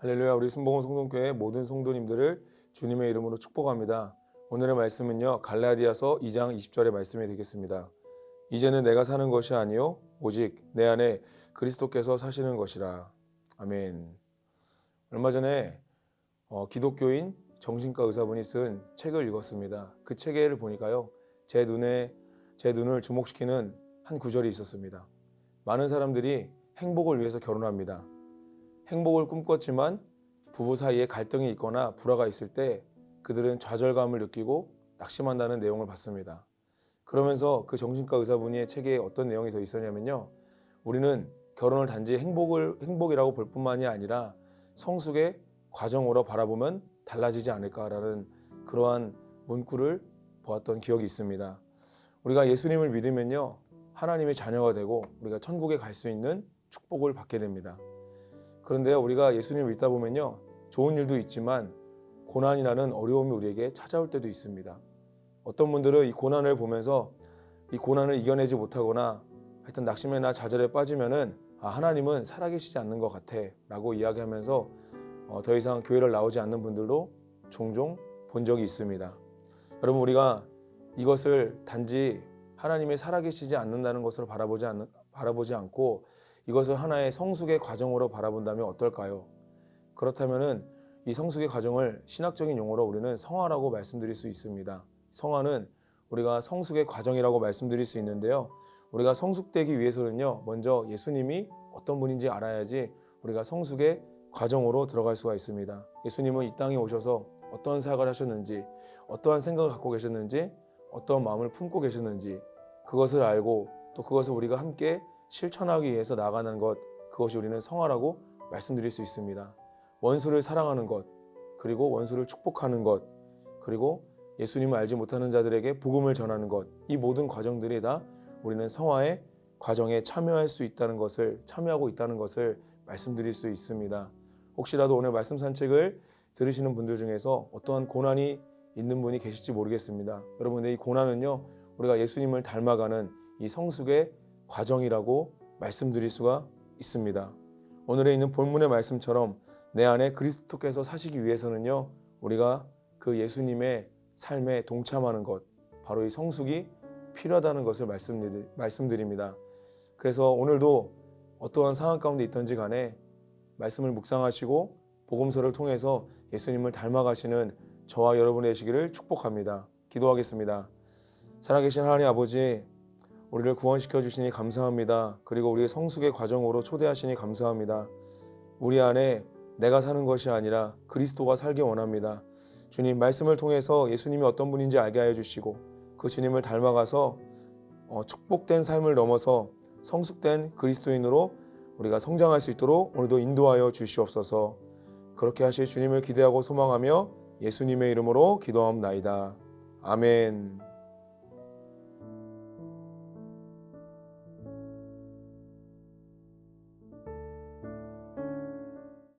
할렐루야. 우리 순복음 성동교회 모든 성도님들을 주님의 이름으로 축복합니다. 오늘의 말씀은요, 갈라디아서 2장 20절의 말씀이 되겠습니다. 이제는 내가 사는 것이 아니요 오직 내 안에 그리스도께서 사시는 것이라. 아멘. 얼마 전에 기독교인 정신과 의사분이 쓴 책을 읽었습니다. 그 책을 보니까요, 제 눈을 주목시키는 한 구절이 있었습니다. 많은 사람들이 행복을 위해서 결혼합니다. 행복을 꿈꿨지만 부부 사이에 갈등이 있거나 불화가 있을 때 그들은 좌절감을 느끼고 낙심한다는 내용을 봤습니다. 그러면서 그 정신과 의사분의 책에 어떤 내용이 더 있었냐면요, 우리는 결혼을 단지 행복이라고 볼 뿐만이 아니라 성숙의 과정으로 바라보면 달라지지 않을까라는 그러한 문구를 보았던 기억이 있습니다. 우리가 예수님을 믿으면요, 하나님의 자녀가 되고 우리가 천국에 갈 수 있는 축복을 받게 됩니다. 그런데요, 우리가 예수님을 믿다 보면요, 좋은 일도 있지만 고난이라는 어려움이 우리에게 찾아올 때도 있습니다. 어떤 분들은 이 고난을 보면서 이 고난을 이겨내지 못하거나 하여튼 낙심이나 좌절에 빠지면은 하나님은 살아계시지 않는 것 같아 라고 이야기하면서 더 이상 교회를 나오지 않는 분들도 종종 본 적이 있습니다. 여러분, 우리가 이것을 단지 하나님이 살아계시지 않는다는 것으로 바라보지 않고 이것을 하나의 성숙의 과정으로 바라본다면 어떨까요? 그렇다면은 이 성숙의 과정을 신학적인 용어로 우리는 성화라고 말씀드릴 수 있습니다. 성화는 우리가 성숙의 과정이라고 말씀드릴 수 있는데요, 우리가 성숙되기 위해서는요, 먼저 예수님이 어떤 분인지 알아야지 우리가 성숙의 과정으로 들어갈 수가 있습니다. 예수님은 이 땅에 오셔서 어떤 사역을 하셨는지, 어떠한 생각을 갖고 계셨는지, 어떤 마음을 품고 계셨는지 그것을 알고 또 그것을 우리가 함께 실천하기 위해서 나아가는 것, 그것이 우리는 성화라고 말씀드릴 수 있습니다. 원수를 사랑하는 것, 그리고 원수를 축복하는 것, 그리고 예수님을 알지 못하는 자들에게 복음을 전하는 것, 이 모든 과정들이 다 우리는 성화의 과정에 참여하고 있다는 것을 말씀드릴 수 있습니다. 혹시라도 오늘 말씀 산책을 들으시는 분들 중에서 어떠한 고난이 있는 분이 계실지 모르겠습니다. 여러분의 이 고난은요, 우리가 예수님을 닮아가는 이 성숙의 과정이라고 말씀드릴 수가 있습니다. 오늘에 있는 본문의 말씀처럼 내 안에 그리스도께서 사시기 위해서는요, 우리가 그 예수님의 삶에 동참하는 것, 바로 이 성숙이 필요하다는 것을 말씀드립니다. 그래서 오늘도 어떠한 상황 가운데 있든지 간에 말씀을 묵상하시고 복음서를 통해서 예수님을 닮아가시는 저와 여러분의 되시기를 축복합니다. 기도하겠습니다. 살아계신 하나님 아버지, 우리를 구원시켜 주시니 감사합니다. 그리고 우리의 성숙의 과정으로 초대하시니 감사합니다. 우리 안에 내가 사는 것이 아니라 그리스도가 살기 원합니다. 주님, 말씀을 통해서 예수님이 어떤 분인지 알게 하여 주시고 그 주님을 닮아가서 축복된 삶을 넘어서 성숙된 그리스도인으로 우리가 성장할 수 있도록 오늘도 인도하여 주시옵소서. 그렇게 하실 주님을 기대하고 소망하며 예수님의 이름으로 기도하옵나이다. 아멘.